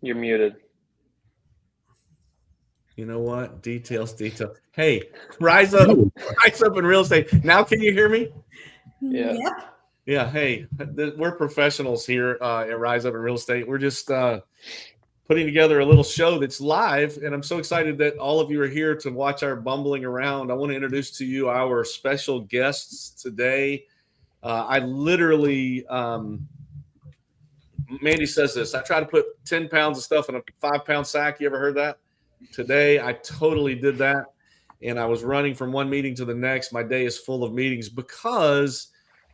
You're muted. You know what? Details. Hey, rise up in real estate. Now, can you hear me? Yeah. Yep. Yeah. Hey, we're professionals here at Rise Up in Real Estate. We're just putting together a little show that's live, and I'm so excited that all of you are here to watch our bumbling around. I want to introduce to you our special guests today. I literally, Mandy says this, I try to put 10 pounds of stuff in a 5-pound sack. You ever heard that? Today, I totally did that, and I was running from one meeting to the next. My day is full of meetings because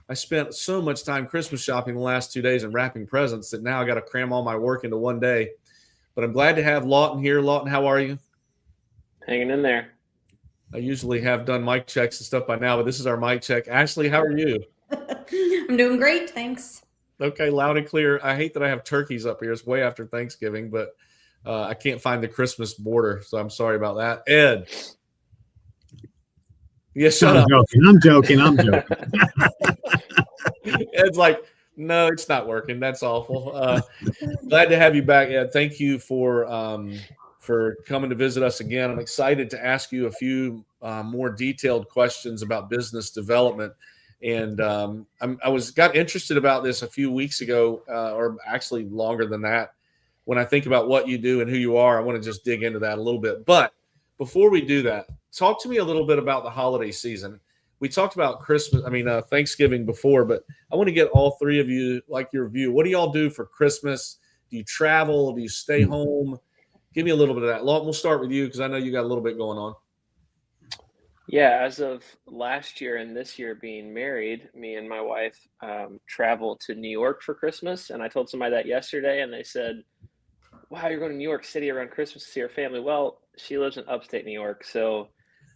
I spent so much time Christmas shopping the last 2 days and wrapping presents that now I got to cram all my work into one day. But I'm glad to have Lawton here. Lawton, how are you? Hanging in there. I usually have done mic checks and stuff by now, but this is our mic check. Ashley, how are you? I'm doing great, thanks. Okay, loud and clear. I hate that I have turkeys up here. It's way after Thanksgiving, but I can't find the Christmas border, so I'm sorry about that. Ed. Yeah, shut up. I'm joking. Ed's like, no, it's not working. That's awful. Glad to have you back, Ed. Thank you for coming to visit us again. I'm excited to ask you a few more detailed questions about business development. And got interested about this a few weeks ago, or actually longer than that. When I think about what you do and who you are, I want to just dig into that a little bit. But before we do that, talk to me a little bit about the holiday season. We talked about Thanksgiving before, but I want to get all three of you, like your view. What do y'all do for Christmas? Do you travel? Do you stay home? Give me a little bit of that. Lawton, we'll start with you because I know you got a little bit going on. Yeah, as of last year and this year being married, me and my wife traveled to New York for Christmas. And I told somebody that yesterday, and they said, wow, you're going to New York City around Christmas to see your family. Well, she lives in upstate New York, so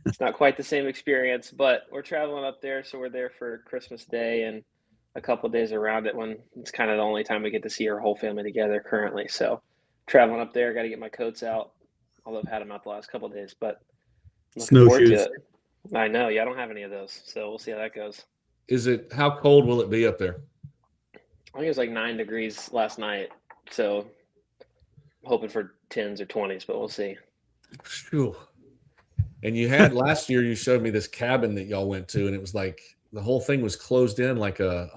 it's not quite the same experience, but we're traveling up there. So we're there for Christmas Day and a couple of days around it when it's kind of the only time we get to see our whole family together currently. So traveling up there, got to get my coats out, although I've had them out the last couple of days, but looking forward to it. I know. Yeah, I don't have any of those, so we'll see how that goes. How cold will it be up there? I think it was like 9 degrees last night, so hoping for 10s or 20s, but we'll see. Whew. And you had last year, you showed me this cabin that y'all went to, and it was like the whole thing was closed in like it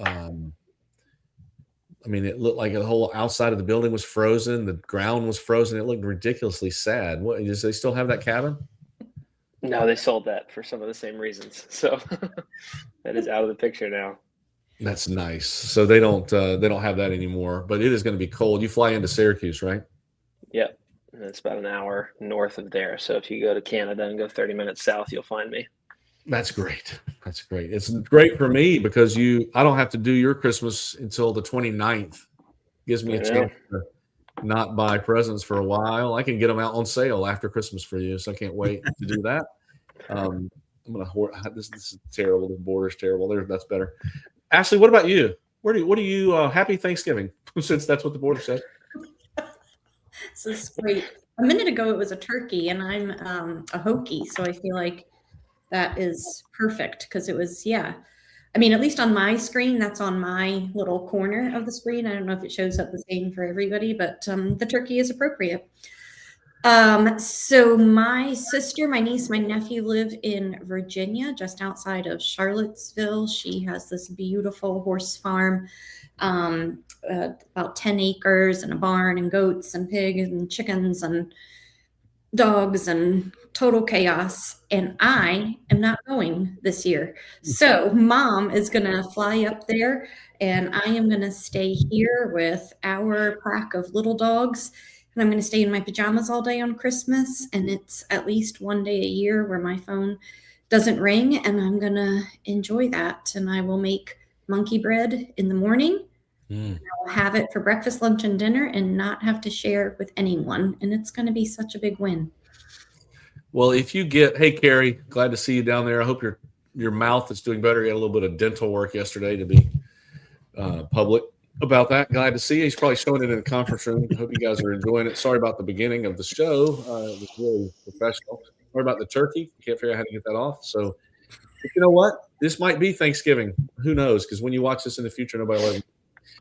looked like the whole outside of the building was frozen. The ground was frozen. It looked ridiculously sad. What, does they still have that cabin? No, they sold that for some of the same reasons. So that is out of the picture now. That's nice. So they don't have that anymore, but it is going to be cold. You fly into Syracuse, right? Yep. And it's about an hour north of there. So if you go to Canada and go 30 minutes south, you'll find me. That's great. That's great. It's great for me because I don't have to do your Christmas until the 29th. Gives me a chance to not buy presents for a while. I can get them out on sale after Christmas for you, so I can't wait to do that. I'm gonna this is terrible. The border's terrible. That's better. Ashley, what about you? What do you happy Thanksgiving, since that's what the border said. This is great. A minute ago it was a turkey, and I'm a Hokie, so I feel like that is perfect because it was, yeah. I mean, at least on my screen, that's on my little corner of the screen. I don't know if it shows up the same for everybody, but the turkey is appropriate. So my sister, my niece, my nephew live in Virginia, just outside of Charlottesville. She has this beautiful horse farm, about 10 acres and a barn and goats and pigs and chickens and dogs and total chaos. And I am not going this year. So mom is going to fly up there and I am going to stay here with our pack of little dogs. And I'm going to stay in my pajamas all day on Christmas. And it's at least one day a year where my phone doesn't ring. And I'm going to enjoy that. And I will make monkey bread in the morning. I will have it for breakfast, lunch, and dinner and not have to share with anyone. And it's going to be such a big win. Well, if you hey, Carrie, glad to see you down there. I hope your mouth is doing better. You had a little bit of dental work yesterday to be public about that. Glad to see you. He's probably showing it in the conference room. I hope you guys are enjoying it. Sorry about the beginning of the show. It was really professional. Sorry about the turkey. Can't figure out how to get that off. So, you know what? This might be Thanksgiving. Who knows? Because when you watch this in the future, nobody will.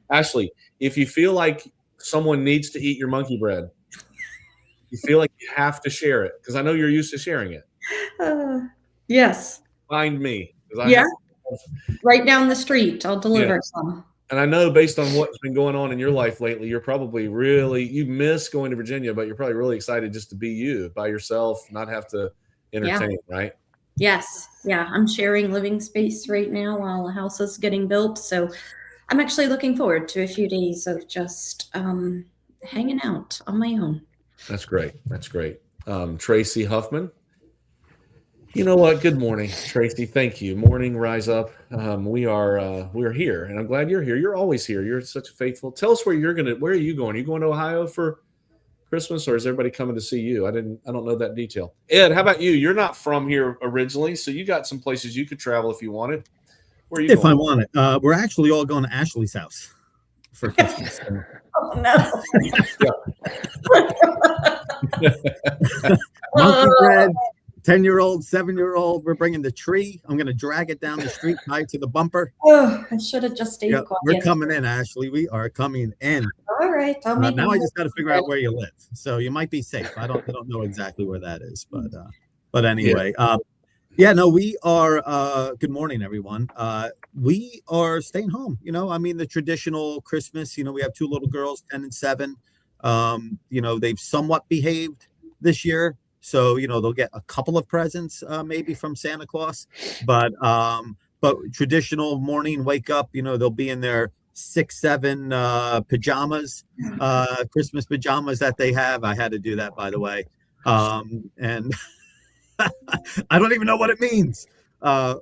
Ashley, if you feel like someone needs to eat your monkey bread, you feel like you have to share it because I know you're used to sharing it. Yes. Find me. Yeah. Right down the street. I'll deliver some. And I know based on what's been going on in your life lately, you're probably you miss going to Virginia, but you're probably really excited just to be you by yourself, not have to entertain, right? Yes. Yeah. I'm sharing living space right now while the house is getting built. So I'm actually looking forward to a few days of just hanging out on my own. That's great. That's great. Tracy Huffman. You know what? Good morning, Tracy. Thank you. Morning, rise up. We're here, and I'm glad you're here. You're always here. You're such a faithful. Tell us where are you going? Are you going to Ohio for Christmas, or is everybody coming to see you? I don't know that detail. Ed, how about you? You're not from here originally, so you got some places you could travel if you wanted. Where are you if going? I want it. We're actually all going to Ashley's house for Christmas. Oh no. Monkey bread, 10-year-old, 7-year-old. We're bringing the tree. I'm going to drag it down the street, tied to the bumper. Oh, I should have just stayed quiet. We're coming in, Ashley. We are coming in. All right. Now I just got to figure out where you live. So you might be safe. I don't know exactly where that is, but anyway. We are. Good morning, everyone. We are staying home. The traditional Christmas. We have 2 little girls, 10 and 7. They've somewhat behaved this year, so they'll get a couple of presents, maybe from Santa Claus. But traditional morning, wake up. They'll be in their 6-7 pajamas, Christmas pajamas that they have. I had to do that, by the way, and. I don't even know what it means. No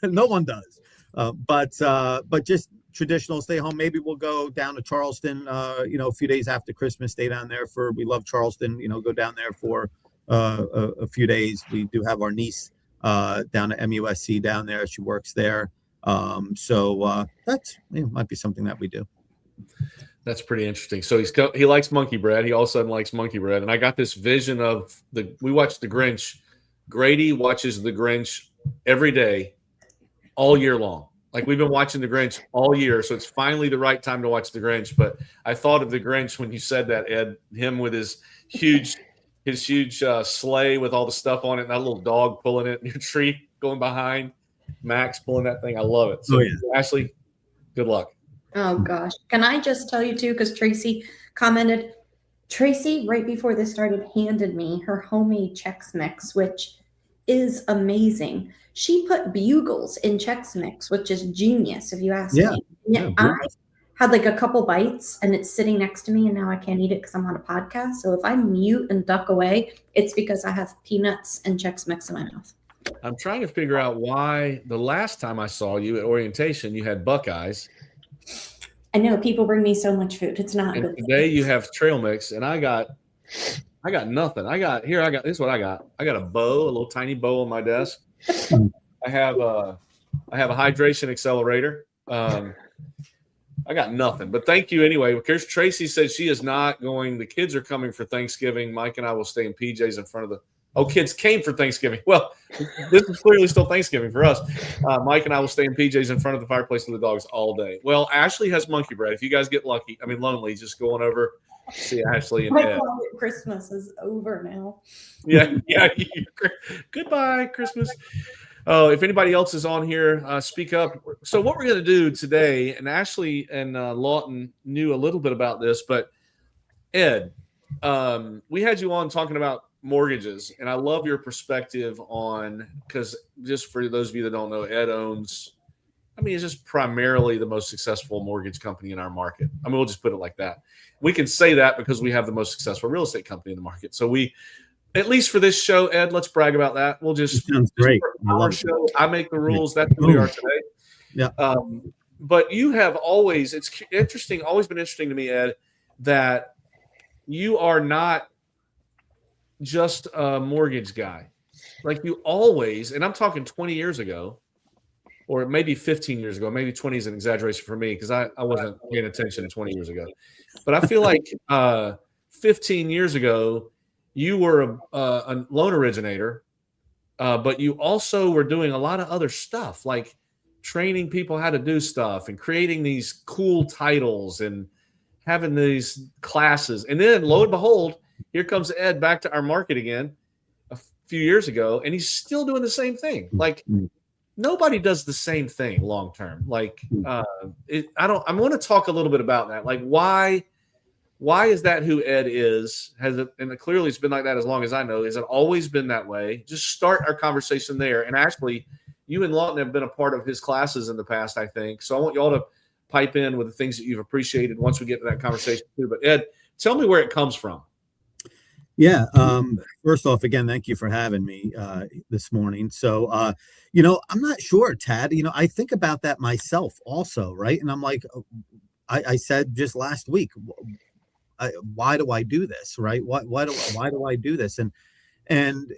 one does. But just traditional stay home. Maybe we'll go down to Charleston, a few days after Christmas, stay down there we love Charleston, go down there for a few days. We do have our niece down at MUSC down there. She works there. So that's might be something that we do. That's pretty interesting. So he likes monkey bread. He all of a sudden likes monkey bread. And I got this vision of we watched The Grinch. Grady watches The Grinch every day, all year long. Like we've been watching The Grinch all year, so it's finally the right time to watch The Grinch. But I thought of The Grinch when you said that, Ed. Him with his huge sleigh with all the stuff on it, and that little dog pulling it, and your tree going behind, Max pulling that thing. I love it. So, Ashley, good luck. Oh gosh, can I just tell you too? Because Tracy commented. Tracy, right before this started, handed me her homemade Chex Mix, which is amazing. She put bugles in Chex Mix, which is genius, if you ask me. I had like a couple bites, and it's sitting next to me, and now I can't eat it because I'm on a podcast. So if I mute and duck away, it's because I have peanuts and Chex Mix in my mouth. I'm trying to figure out why the last time I saw you at orientation, you had Buckeyes. I know people bring me so much food. It's not good. Today you have trail mix, and I got nothing. This is what I got. I got a little tiny bow on my desk. I have a hydration accelerator. I got nothing, but thank you anyway. Because Tracy said she is not going. The kids are coming for Thanksgiving. Mike and I will stay in PJs in front of the. Oh, kids came for Thanksgiving. Well, this is clearly still Thanksgiving for us. Mike and I will stay in PJs in front of the fireplace with the dogs all day. Well, Ashley has monkey bread. If you guys get lonely, just go on over, see Ashley and Ed. Christmas is over now. Yeah. Goodbye, Christmas. Oh, if anybody else is on here, speak up. So what we're going to do today, and Ashley and Lawton knew a little bit about this, but Ed, we had you on talking about mortgages, and I love your perspective on, because just for those of you that don't know, Ed owns, it's just primarily the most successful mortgage company in our market. We'll just put it like that. We can say that because we have the most successful real estate company in the market. So we, at least for this show, Ed, let's brag about that. We'll just, sounds great. Our show, I make the rules. That's who we are today. Yeah. But you have always, it's interesting, always been interesting to me, Ed, that you are not just a mortgage guy. Like you always, and I'm talking 20 years ago, or maybe 15 years ago, maybe 20 is an exaggeration for me because I wasn't paying attention 20 years ago. But I feel like 15 years ago, you were a loan originator, but you also were doing a lot of other stuff, like training people how to do stuff and creating these cool titles and having these classes. And then lo and behold, here comes Ed back to our market again a few years ago, and he's still doing the same thing. Like nobody does the same thing long term. Like I want to talk a little bit about that. Like why is that who Ed is? Has it, and clearly it's been like that as long as I know. Has it always been that way? Just start our conversation there. And actually, you and Lawton have been a part of his classes in the past, I think. So I want you all to pipe in with the things that you've appreciated once we get to that conversation too. But Ed, tell me where it comes from. Yeah. First off, again, thank you for having me this morning. So, I'm not sure, Tad. I think about that myself also, right? And I'm like, I said just last week, why do I do this, right? Why do I do this? And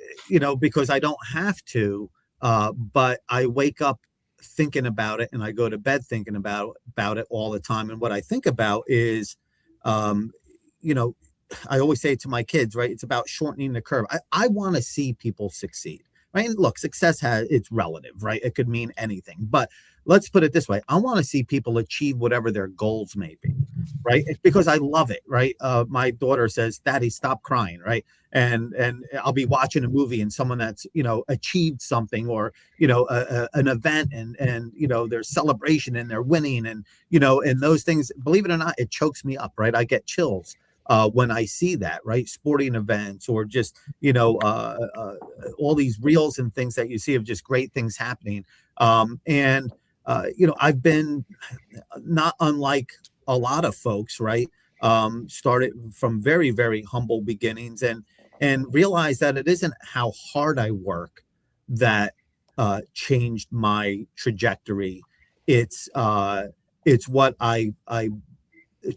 because I don't have to, but I wake up thinking about it, and I go to bed thinking about it all the time. And what I think about is, I always say to my kids, right? It's about shortening the curve. I want to see people succeed, right? And look, success it's relative, right? It could mean anything, but let's put it this way. I want to see people achieve whatever their goals may be, right? It's because I love it, right? My daughter says, "Daddy, stop crying," right? And I'll be watching a movie and someone that's, achieved something, or, an event, and there's celebration and they're winning, and, and those things, believe it or not, it chokes me up, right? I get chills when I see that, right? Sporting events, or just, all these reels and things that you see of just great things happening. I've been not unlike a lot of folks, right? Started from very, very humble beginnings, and realized that it isn't how hard I work that changed my trajectory. It's what I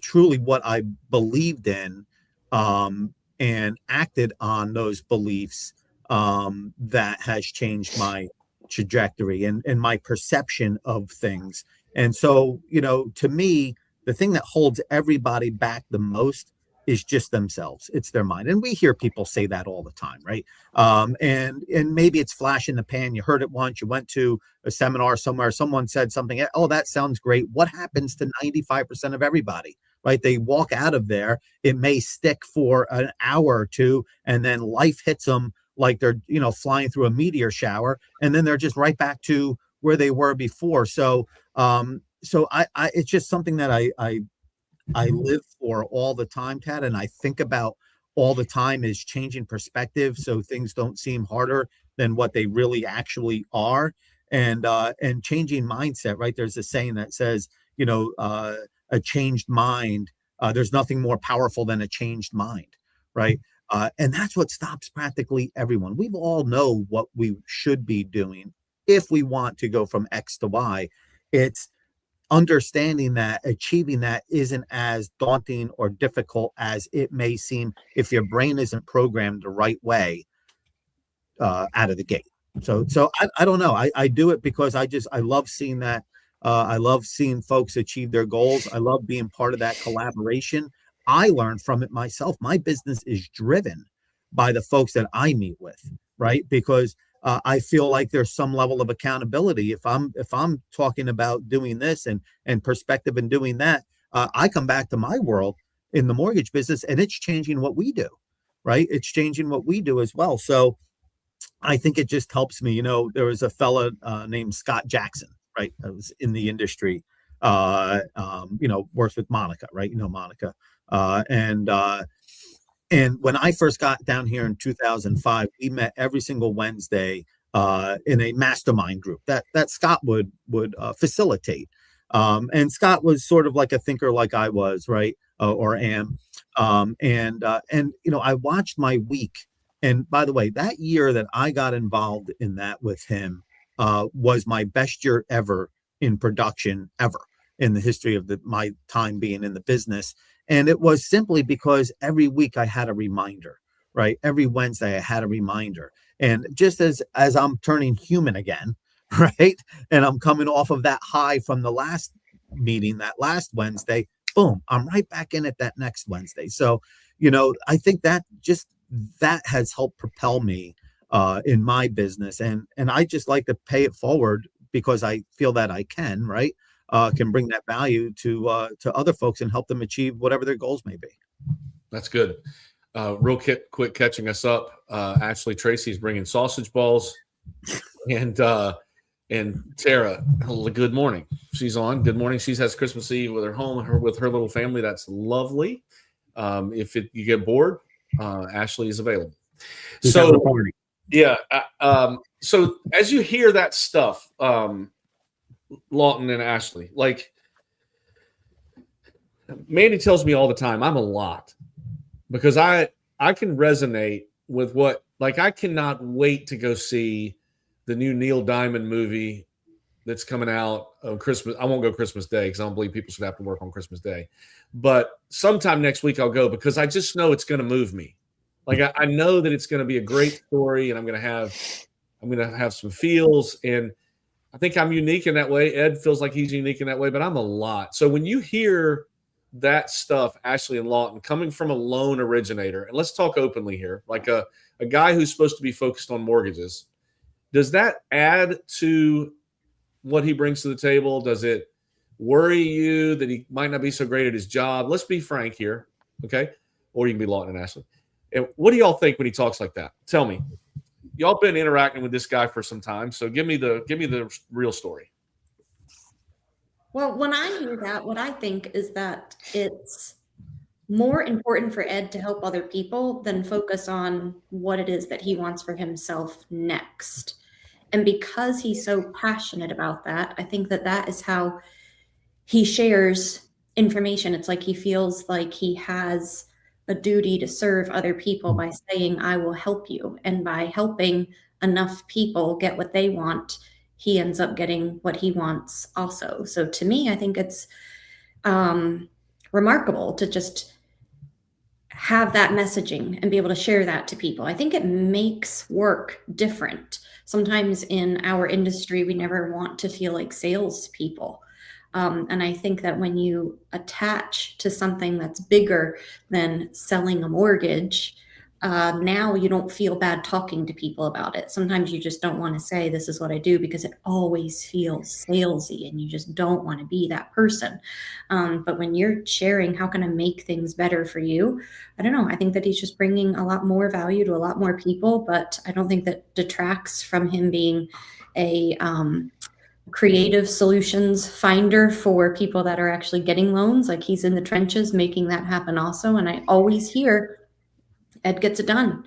truly what I believed in, and acted on those beliefs, that has changed my trajectory and my perception of things. And so, to me, the thing that holds everybody back the most is just themselves. It's their mind. And we hear people say that all the time, right? And maybe it's flash in the pan. You heard it once, you went to a seminar somewhere, someone said something, oh, that sounds great. What happens to 95% of everybody, right? They walk out of there, it may stick for an hour or two, and then life hits them like they're, flying through a meteor shower, and then they're just right back to where they were before. So, I it's just something that I live for all the time, Tad, and I think about all the time, is changing perspective so things don't seem harder than what they really actually are, and changing mindset, right? There's a saying that says, a changed mind, there's nothing more powerful than a changed mind, right? And that's what stops practically everyone. We all know what we should be doing if we want to go from X to Y. It's understanding that achieving that isn't as daunting or difficult as it may seem if your brain isn't programmed the right way out of the gate. So I don't know. I do it because I love seeing that. I love seeing folks achieve their goals. I love being part of that collaboration. I learned from it myself. My business is driven by the folks that I meet with, right? Because I feel like there's some level of accountability. If I'm talking about doing this and perspective and doing that, I come back to my world in the mortgage business, and it's changing what we do, right? It's changing what we do as well. So I think it just helps me. There was a fella named Scott Jackson, right? I was in the industry, works with Monica, right? Monica. And when I first got down here in 2005, we met every single Wednesday in a mastermind group that Scott would facilitate. And Scott was sort of like a thinker like I was, right? Or am. I watched my week. And by the way, that year that I got involved in that with him was my best year ever in production, ever in the history of my time being in the business. And it was simply because every week I had a reminder, right? Every Wednesday I had a reminder. And just as I'm turning human again, right? And I'm coming off of that high from the last meeting, that last Wednesday, boom, I'm right back in it that next Wednesday. So, I think that has helped propel me in my business. And I just like to pay it forward because I feel that I can, right? can bring that value to other folks and help them achieve whatever their goals may be. That's good. Real quick catching us up. Ashley Tracy's bringing sausage balls, and Tara, good morning. She's on. Good morning. She has Christmas Eve with with her little family. That's lovely. If you get bored, Ashley is available. So yeah. So as you hear that stuff, Lawton and Ashley, like Mandy tells me all the time, I'm a lot, because I can resonate with what, like, I cannot wait to go see the new Neil Diamond movie that's coming out on Christmas. I won't go Christmas Day because I don't believe people should have to work on Christmas Day. But sometime next week I'll go, because I just know it's going to move me. Like, I know that it's going to be a great story, and I'm going to have some feels. And I think I'm unique in that way. Ed feels like he's unique in that way, but I'm a lot. So when you hear that stuff, Ashley and Lawton, coming from a loan originator, and let's talk openly here, like a guy who's supposed to be focused on mortgages, does that add to what he brings to the table? Does it worry you that he might not be so great at his job? Let's be frank here, okay? Or you can be Lawton and Ashley. And what do y'all think when he talks like that? Tell me. Y'all been interacting with this guy for some time, so give me the real story. Well, when I hear that, what I think is that it's more important for Ed to help other people than focus on what it is that he wants for himself next. And because he's so passionate about that, I think that that is how he shares information. It's like he feels like he has a duty to serve other people by saying, I will help you. And by helping enough people get what they want, he ends up getting what he wants also. So to me, I think it's remarkable to just have that messaging and be able to share that to people. I think it makes work different. Sometimes in our industry, we never want to feel like salespeople. And I think that when you attach to something that's bigger than selling a mortgage, now you don't feel bad talking to people about it. Sometimes you just don't want to say, this is what I do, because it always feels salesy and you just don't want to be that person. But when you're sharing, how can I make things better for you? I don't know. I think that he's just bringing a lot more value to a lot more people, but I don't think that detracts from him being a creative solutions finder for people that are actually getting loans. Like, he's in the trenches making that happen also. And I always hear Ed gets it done.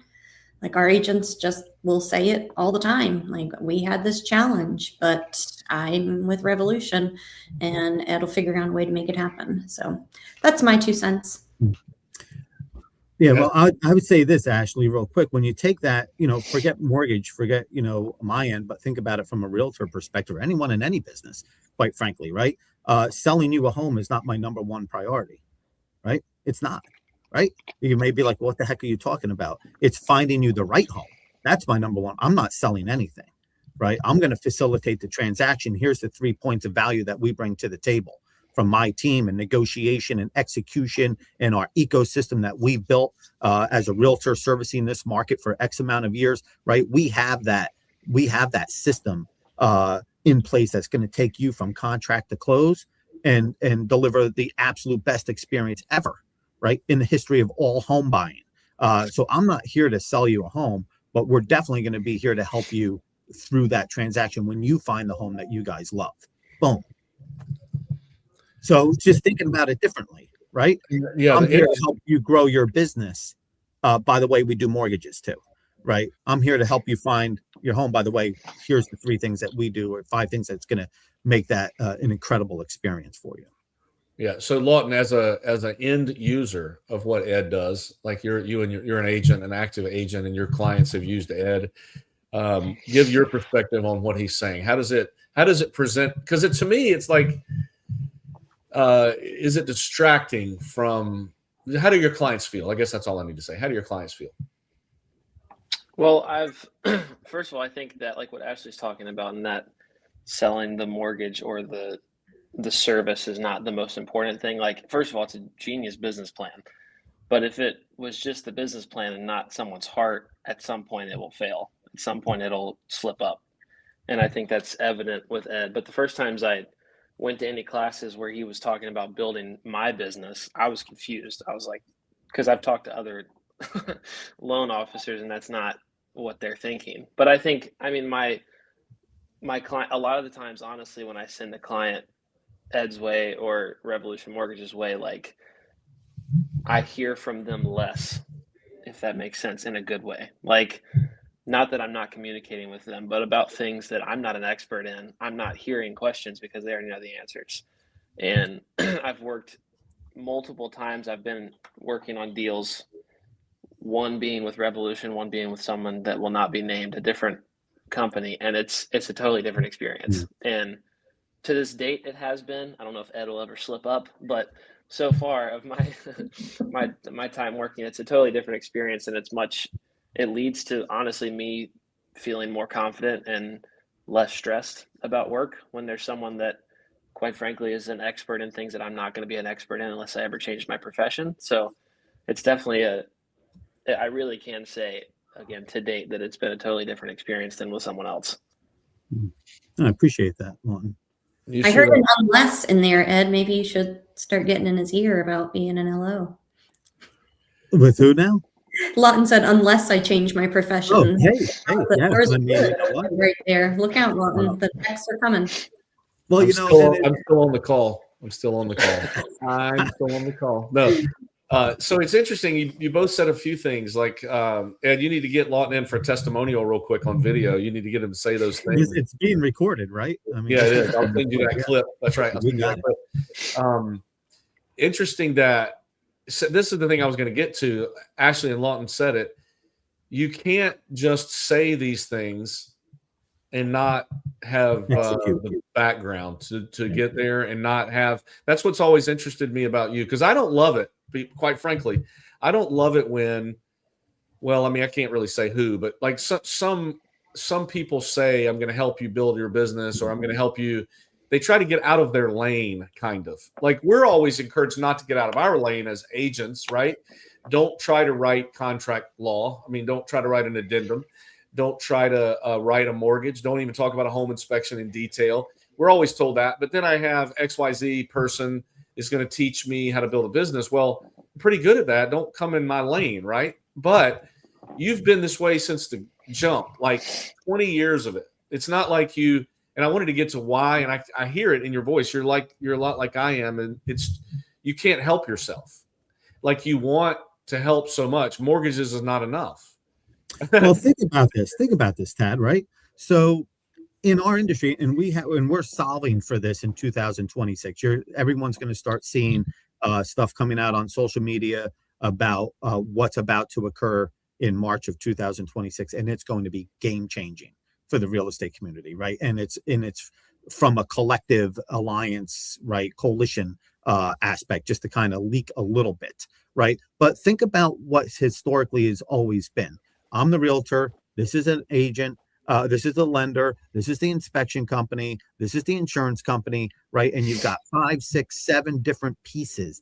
Like, our agents just will say it all the time. Like, we had this challenge, but I'm with Revolution, and Ed will figure out a way to make it happen. So that's my 2 cents. Yeah, well, I would say this, Ashley, real quick. When you take that, forget mortgage, forget, my end, but think about it from a realtor perspective, or anyone in any business, quite frankly, right? Selling you a home is not my number one priority, right? It's not, right? You may be like, what the heck are you talking about? It's finding you the right home. That's my number one. I'm not selling anything, right? I'm going to facilitate the transaction. Here's the 3 points of value that we bring to the table from my team, and negotiation and execution, and our ecosystem that we've built as a realtor servicing this market for X amount of years, right? We have that system in place that's going to take you from contract to close and deliver the absolute best experience ever, right? In the history of all home buying. So I'm not here to sell you a home, but we're definitely going to be here to help you through that transaction when you find the home that you guys love. Boom. So just thinking about it differently, right? Yeah, I'm here to help you grow your business. By the way, we do mortgages too, right? I'm here to help you find your home. By the way, here's the 3 things that we do, or 5 things that's going to make that an incredible experience for you. Yeah. So Lawton, as an end user of what Ed does, like you're an agent, an active agent, and your clients have used Ed. Give your perspective on what he's saying. How does it present? Because to me, it's like, is it distracting from? How do your clients feel? I guess that's all I need to say. How do your clients feel? Well, first of all, I think that, like what Ashley's talking about, and that selling the mortgage or the service is not the most important thing. Like, first of all, it's a genius business plan. But if it was just the business plan and not someone's heart, at some point it will fail. At some point it'll slip up. And I think that's evident with Ed. But the first times I went to any classes where he was talking about building my business, I was confused. I was like, because I've talked to other loan officers and that's not what they're thinking. But I think, I mean, my client, a lot of the times, honestly, when I send a client Ed's way or Revolution Mortgage's way, like I hear from them less, if that makes sense, in a good way. Like, not that I'm not communicating with them, but about things that I'm not an expert in. I'm not hearing questions because they already know the answers. And I've worked multiple times. I've been working on deals, one being with Revolution, one being with someone that will not be named, a different company, and it's a totally different experience. And to this date, it has been. I don't know if Ed will ever slip up, but so far of my time working, it's a totally different experience, and it leads to honestly me feeling more confident and less stressed about work when there's someone that, quite frankly, is an expert in things that I'm not going to be an expert in unless I ever change my profession. So it's definitely I really can say again to date that it's been a totally different experience than with someone else. I appreciate that, Lawton. I heard an unless in there, Ed. Maybe you should start getting in his ear about being an LO. With who now? Lawton said, unless I change my profession. Oh, hey, yeah. I mean, you know what? Right there. Look out, Lawton. The texts are coming. Well, I'm still on the call. No. So it's interesting. You both said a few things. Like Ed, you need to get Lawton in for a testimonial real quick on video. You need to get him to say those things. It's being recorded, right? I mean, yeah, it is. I'll send you that clip. That's right. I'll send you that clip. Interesting that. So this is the thing I was going to get to. Ashley and Lawton said it. You can't just say these things and not have the background to get there and not have. That's what's always interested me about you, because I don't love it. Quite frankly, I don't love it when. Well, I mean, I can't really say who, but like some people say, I'm going to help you build your business, or I'm going to help you. They try to get out of their lane, kind of. Like, we're always encouraged not to get out of our lane as agents, right? Don't try to write contract law. I mean, don't try to write an addendum. Don't try to write a mortgage. Don't even talk about a home inspection in detail. We're always told that. But then I have XYZ person is going to teach me how to build a business. Well, I'm pretty good at that. Don't come in my lane, right? But you've been this way since the jump, like 20 years of it. It's not like you. And I wanted to get to why, and I hear it in your voice. You're a lot like I am, and you can't help yourself. Like, you want to help so much. Mortgages is not enough. Well, think about this, Tad, right? So in our industry, and we're solving for this in 2026. Everyone's going to start seeing stuff coming out on social media about what's about to occur in March of 2026, and it's going to be game changing for the real estate community, right? And it's from a collective alliance, right, coalition aspect, just to kind of leak a little bit, right? But think about what historically has always been. I'm the realtor. This is an agent. This is the lender. This is the inspection company. This is the insurance company, right? And you've got 5, 6, 7 different pieces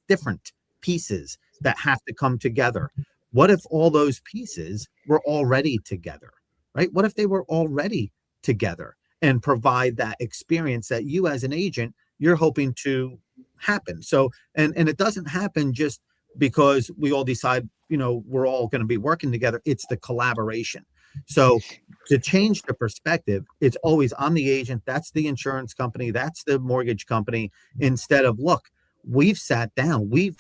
that have to come together. What if all those pieces were already together? Right? What if they were already together and provide that experience that you as an agent, you're hoping to happen? So, and it doesn't happen just because we all decide, we're all going to be working together. It's the collaboration. So to change the perspective, it's always, I'm the agent, that's the insurance company, that's the mortgage company, instead of, look, we've sat down, we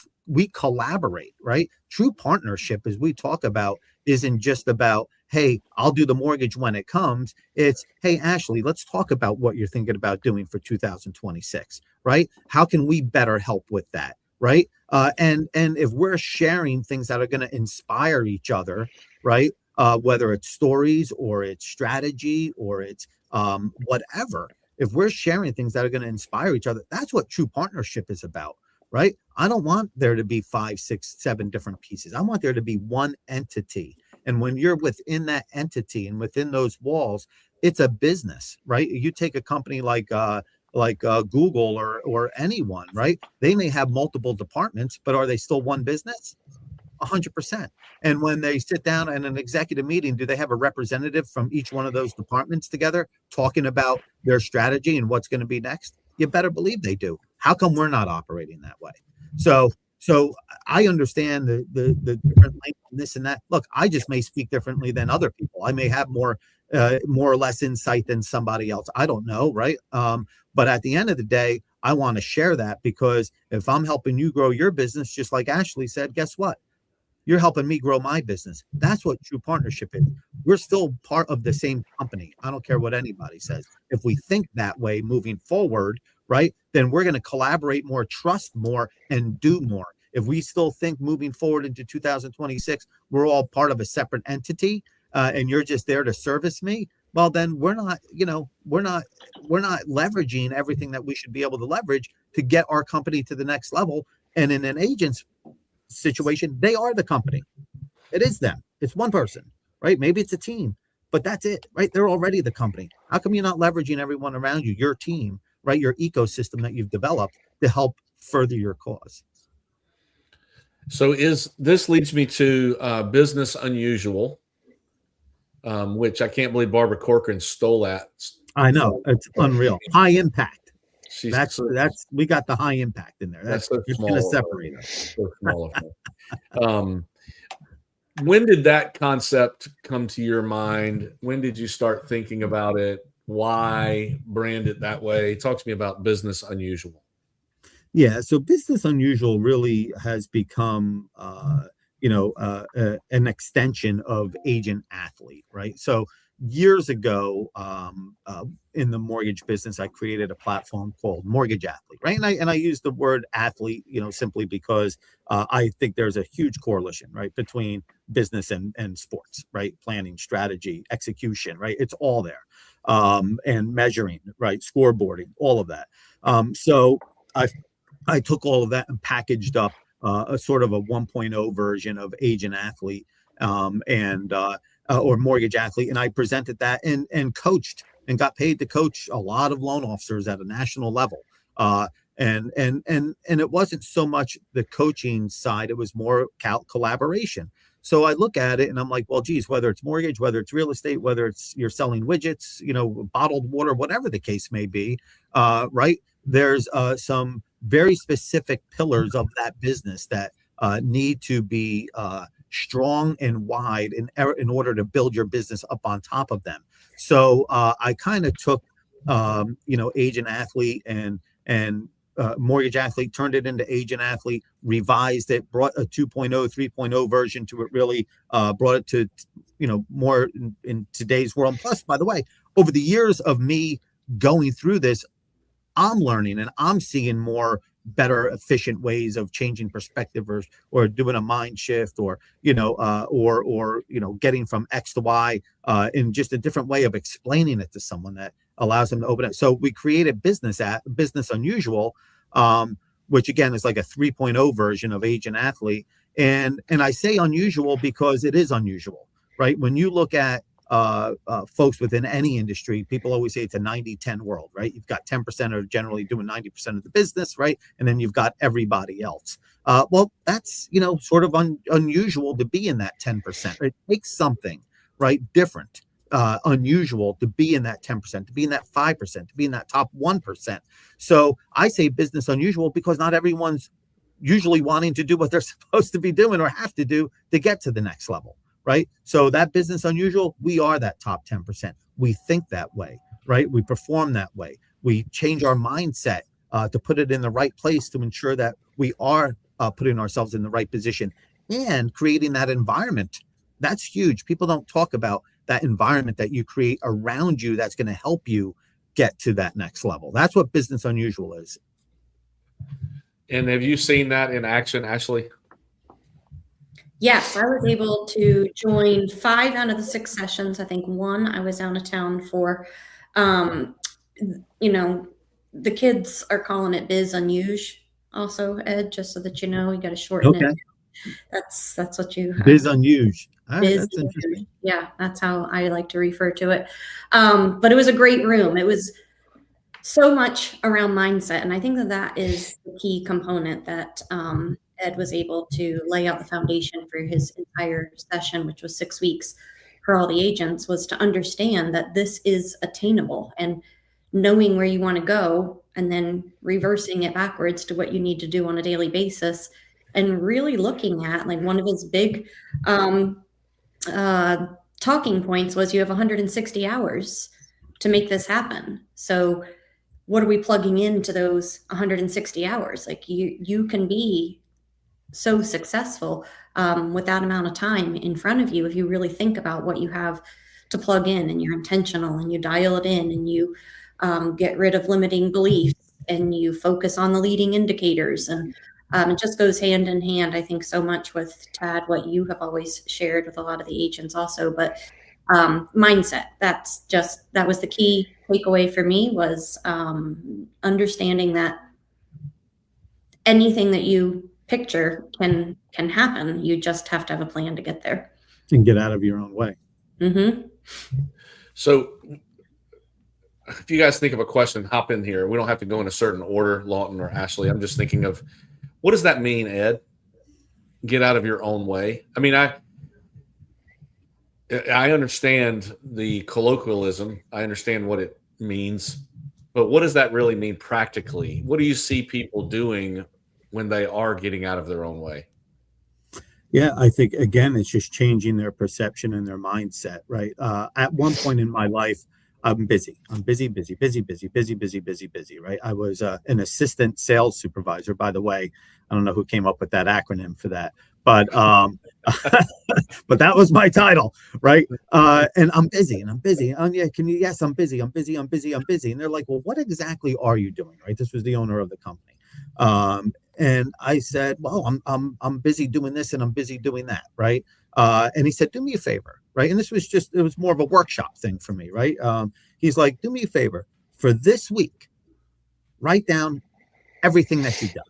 collaborate, right? True partnership, as we talk about, isn't just about, hey, I'll do the mortgage when it comes. It's, hey, Ashley, let's talk about what you're thinking about doing for 2026, right? How can we better help with that, right? And if we're sharing things that are going to inspire each other, right? Whether it's stories or it's strategy or it's whatever, if we're sharing things that are going to inspire each other, that's what true partnership is about, right? I don't want there to be 5, 6, 7 different pieces. I want there to be one entity. And when you're within that entity and within those walls, it's a business, right? You take a company like Google or anyone, right? They may have multiple departments, but are they still one business? 100%. And when they sit down in an executive meeting, do they have a representative from each one of those departments together talking about their strategy and what's going to be next? You better believe they do. How come we're not operating that way? So I understand the different length and this and that. Look, I just may speak differently than other people. I may have more or less insight than somebody else. I don't know, right? But at the end of the day, I want to share that, because if I'm helping you grow your business, just like Ashley said, guess what? You're helping me grow my business. That's what true partnership is. We're still part of the same company. I don't care what anybody says. If we think that way moving forward, right, then we're going to collaborate more, trust more, and do more. If we still think moving forward into 2026, we're all part of a separate entity, and you're just there to service me, well, then we're not leveraging everything that we should be able to leverage to get our company to the next level. And in an agent's situation, they are the company. It is them. It's one person, right? Maybe it's a team, but that's it, right? They're already the company. How come you're not leveraging everyone around you, your team, right? Your ecosystem that you've developed to help further your cause. So this leads me to Business Unusual, which I can't believe Barbara Corcoran stole that. I know, it's unreal. High impact. That's we got the high impact in there. That's so it's going to separate us. So small of when did that concept come to your mind? When did you start thinking about it? Why brand it that way? Talk to me about Business Unusual. Yeah, so Business Unusual really has become, an extension of Agent Athlete, right? So years ago, in the mortgage business, I created a platform called Mortgage Athlete, right? And I use the word athlete, simply because I think there's a huge correlation, right, between business and sports, right? Planning, strategy, execution, right? It's all there, and measuring, right? Scoreboarding, all of that. So I took all of that and packaged up a sort of a 1.0 version of Agent Athlete, or Mortgage Athlete, and I presented that and coached and got paid to coach a lot of loan officers at a national level. And it wasn't so much the coaching side; it was more collaboration. So I look at it and I'm like, well, geez, whether it's mortgage, whether it's real estate, whether it's you're selling widgets, bottled water, whatever the case may be, right? There's some very specific pillars of that business that need to be strong and wide in order to build your business up on top of them. So I kind of took, Agent Athlete and Mortgage Athlete, turned it into Agent Athlete, revised it, brought a 2.0, 3.0 version to it, really brought it to, more in today's world. Plus, by the way, over the years of me going through this, I'm learning and I'm seeing more better, efficient ways of changing perspective or doing a mind shift or getting from X to Y in just a different way of explaining it to someone that allows them to open it. So we created Business Unusual, which again is like a 3.0 version of Agent Athlete. And I say unusual because it is unusual, right? When you look at folks within any industry, people always say it's a 90-10 world, right? You've got 10% are generally doing 90% of the business, right? And then you've got everybody else. Well, that's, sort of unusual to be in that 10%. It takes something, right, different, unusual to be in that 10%, to be in that 5%, to be in that top 1%. So I say Business Unusual because not everyone's usually wanting to do what they're supposed to be doing or have to do to get to the next level. Right. So that Business Unusual, we are that top 10%. We think that way, right? We perform that way. We change our mindset to put it in the right place to ensure that we are putting ourselves in the right position and creating that environment. That's huge. People don't talk about that environment that you create around you that's going to help you get to that next level. That's what Business Unusual is. And have you seen that in action, Ashley? Yes, I was able to join 5 out of the 6 sessions. I think 1 I was out of town for. The kids are calling it Biz Unusual also, Ed, just so that you know, you got to shorten it. That's what you have. Biz Unusual. Biz That's interesting. Yeah, that's how I like to refer to it. But it was a great room. It was so much around mindset. And I think that is the key component that Ed was able to lay out the foundation for his entire session, which was 6 weeks for all the agents, was to understand that this is attainable, and knowing where you want to go and then reversing it backwards to what you need to do on a daily basis, and really looking at, like, one of his big talking points was, you have 160 hours to make this happen. So what are we plugging into those 160 hours? Like, you can be so successful with that amount of time in front of you if you really think about what you have to plug in, and you're intentional, and you dial it in, and you get rid of limiting beliefs, and you focus on the leading indicators. And it just goes hand in hand, I think, so much with, Tad, what you have always shared with a lot of the agents also. But mindset, that was the key takeaway for me, was understanding that anything that you picture can happen. You just have to have a plan to get there and get out of your own way. Mm-hmm. So if you guys think of a question, hop in here. We don't have to go in a certain order, Lawton or Ashley. I'm just thinking of, what does that mean, Ed? Get out of your own way. I mean, I understand the colloquialism. I understand what it means, but what does that really mean practically? What do you see people doing when they are getting out of their own way? Yeah, I think, again, it's just changing their perception and their mindset, right? At one point in my life, I'm busy, right? I was an assistant sales supervisor, by the way. I don't know who came up with that acronym for that, but but that was my title, right? And I'm busy. Yeah, yes, I'm busy. And they're like, well, what exactly are you doing, right? This was the owner of the company. And I said, well, I'm busy doing this and I'm busy doing that, right? And he said, do me a favor, right? And this was it was more of a workshop thing for me, right? He's like, do me a favor, for this week, write down everything that you've done,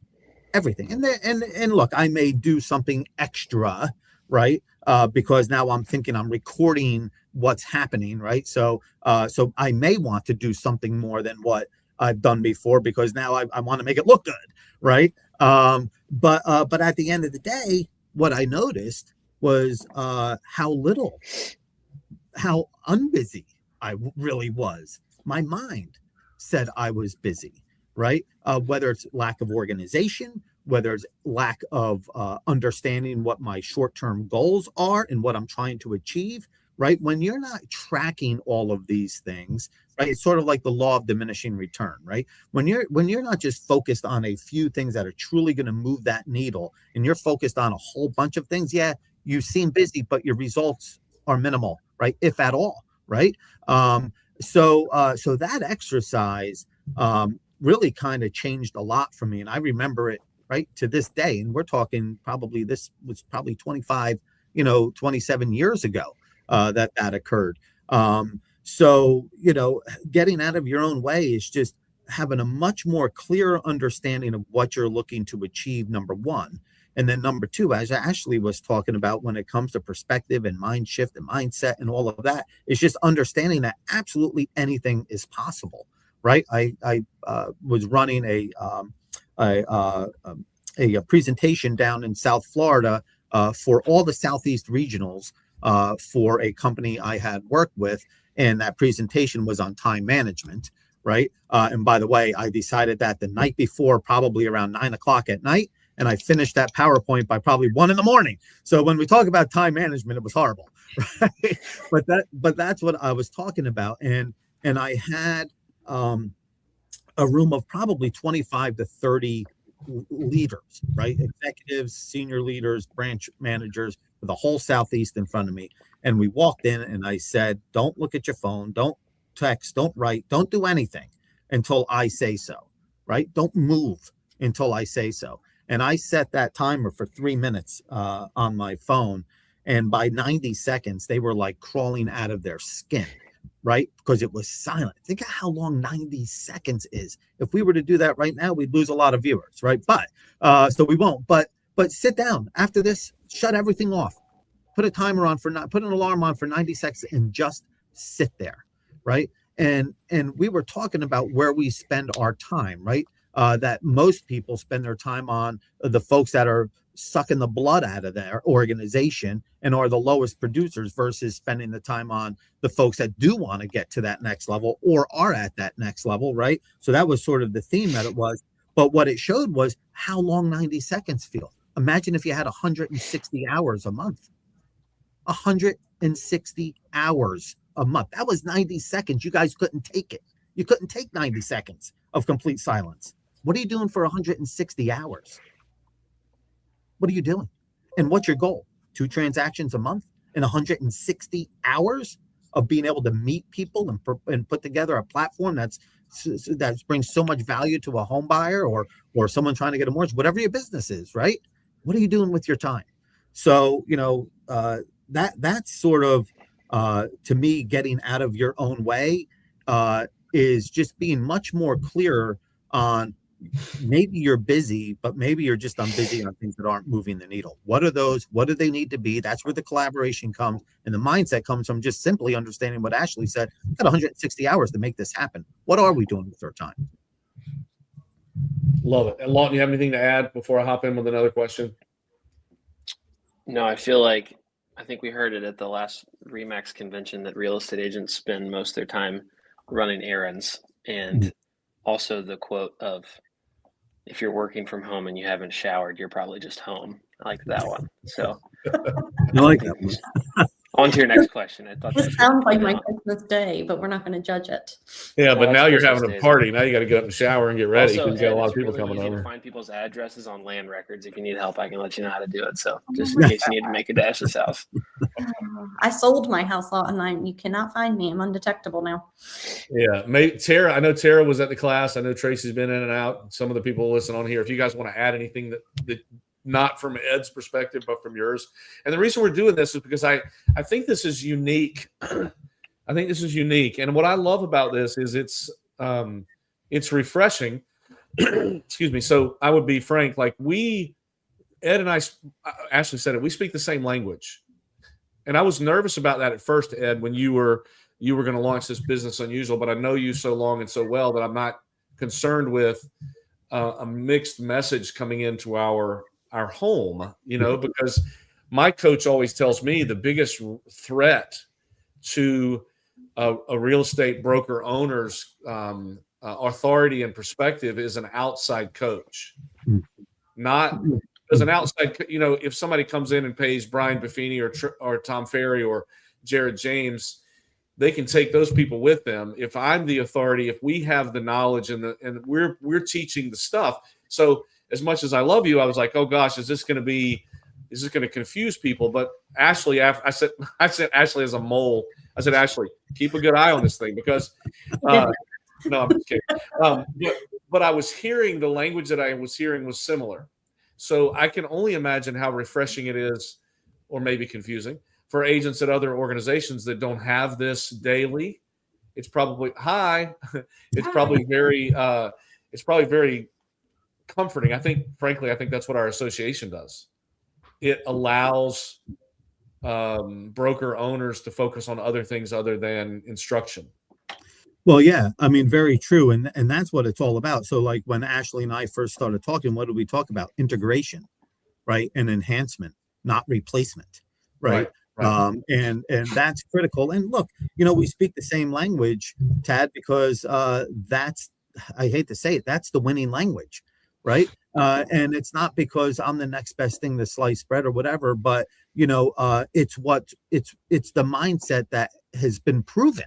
everything. And look, I may do something extra, right? Because now I'm thinking I'm recording what's happening, right? So I may want to do something more than what I've done before, because now I want to make it look good, right? But at the end of the day, what I noticed was how unbusy I really was. My mind said I was busy, right? Whether it's lack of organization, whether it's lack of understanding what my short-term goals are and what I'm trying to achieve, right? When you're not tracking all of these things, right? It's sort of like the law of diminishing return, right? When you're not just focused on a few things that are truly going to move that needle, and you're focused on a whole bunch of things, yeah, you seem busy, but your results are minimal, right? If at all, right? So that exercise really kind of changed a lot for me, and I remember it right to this day. And we're talking this was probably 27 years ago that occurred. So, getting out of your own way is just having a much more clear understanding of what you're looking to achieve, number one. And then number two, as Ashley was talking about, when it comes to perspective and mind shift and mindset and all of that, is just understanding that absolutely anything is possible, right? I was running a presentation down in South Florida for all the Southeast regionals for a company I had worked with. And that presentation was on time management, right? And by the way, I decided that the night before, probably around 9:00 at night, and I finished that PowerPoint by probably 1 a.m. So when we talk about time management, it was horrible, right? But that's what I was talking about. And I had a room of probably 25 to 30 leaders, right? Executives, senior leaders, branch managers, the whole Southeast in front of me. And we walked in and I said, don't look at your phone, don't text, don't write, don't do anything until I say so, right? Don't move until I say so. And I set that timer for 3 minutes on my phone. And by 90 seconds, they were like crawling out of their skin, right? Because it was silent. Think of how long 90 seconds is. If we were to do that right now, we'd lose a lot of viewers, right? But so we won't. But sit down after this, shut everything off, put a timer on put an alarm on for 90 seconds and just sit there, right? And we were talking about where we spend our time, right? that most people spend their time on the folks that are sucking the blood out of their organization and are the lowest producers versus spending the time on the folks that do want to get to that next level or are at that next level, right? So that was sort of the theme that it was. But what it showed was how long 90 seconds feel. Imagine if you had 160 hours a month. 160 hours a month. That was 90 seconds. You guys couldn't take it. You couldn't take 90 seconds of complete silence. What are you doing for 160 hours? What are you doing? And what's your goal? 2 transactions a month in 160 hours of being able to meet people and put together a platform that brings so much value to a home buyer or someone trying to get a mortgage, whatever your business is, right? What are you doing with your time? So, that's sort of, to me, getting out of your own way is just being much more clear on maybe you're busy, but maybe you're just busy on things that aren't moving the needle. What are those? What do they need to be? That's where the collaboration comes. And the mindset comes from just simply understanding what Ashley said. We've got 160 hours to make this happen. What are we doing with our time? Love it. And Lawton, you have anything to add before I hop in with another question? No, I think we heard it at the last RE/MAX convention that real estate agents spend most of their time running errands. And also the quote of, if you're working from home and you haven't showered, you're probably just home. I like that one. So I like that one. On to your next question. I thought It sounds like my Christmas day, but we're not going to judge it. Yeah, but Well, now you're Christmas having a days. party. Now you got to get up and shower and get ready Also, because you got a lot it's of people really coming easy over. to find people's addresses on land records. If you need help, I can let you know how to do it. So just in case you need to make a Dash's house. I sold my house lot and you cannot find me. I'm undetectable now. Yeah, Tara. I know Tara was at the class. I know Tracy's been in and out. Some of the people listen on here. If you guys want to add anything that not from Ed's perspective, but from yours. And the reason we're doing this is because I think this is unique. I think this is unique. And what I love about this is it's refreshing. Excuse me. So I would be frank, like Ed and I, Ashley said it, we speak the same language. And I was nervous about that at first, Ed, when you were going to launch this Business Unusual, but I know you so long and so well that I'm not concerned with a mixed message coming into our home, because my coach always tells me the biggest threat to a real estate broker owner's authority and perspective is an outside coach. Not as an outside, if somebody comes in and pays Brian Buffini or Tom Ferry or Jared James, they can take those people with them. If I'm the authority, if we have the knowledge and we're teaching the stuff. So as much as I love you, I was like, oh gosh, is this going to confuse people? But Ashley, I said Ashley as a mole. I said, Ashley, keep a good eye on this thing because no, I'm just kidding. But I was hearing the language that I was hearing was similar. So I can only imagine how refreshing it is, or maybe confusing, for agents at other organizations that don't have this daily. It's probably It's probably very comforting. Frankly, I think that's what our association does. It allows broker owners to focus on other things other than instruction. Well, yeah, I mean, very true. And that's what it's all about. So like when Ashley and I first started talking, what did we talk about? Integration, right? And enhancement, not replacement, right? And that's critical. And look, we speak the same language, Tad, because that's, I hate to say it, that's the winning language, right? And it's not because I'm the next best thing to slice bread or whatever, but it's the mindset that has been proven,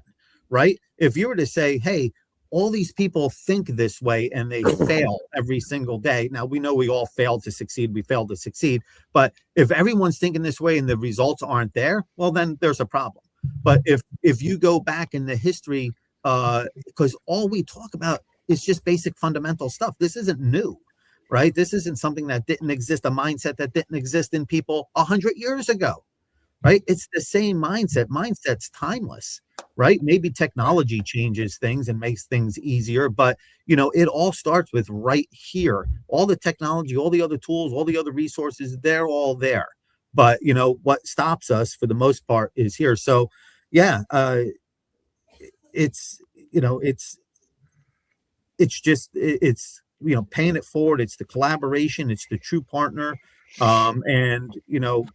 right? If you were to say, hey, all these people think this way and they fail every single day. Now we know we all fail to succeed. We fail to succeed. But if everyone's thinking this way and the results aren't there, well, then there's a problem. But if you go back in the history, because all we talk about is just basic fundamental stuff. This isn't new, right? This isn't something that didn't exist, a mindset that didn't exist in people 100 years ago, right? It's the same mindset. Mindset's timeless, right? Maybe technology changes things and makes things easier, but it all starts with right here. All the technology, all the other tools, all the other resources, they're all there. But what stops us for the most part is here. So yeah, it's paying it forward. It's the collaboration. It's the true partner. And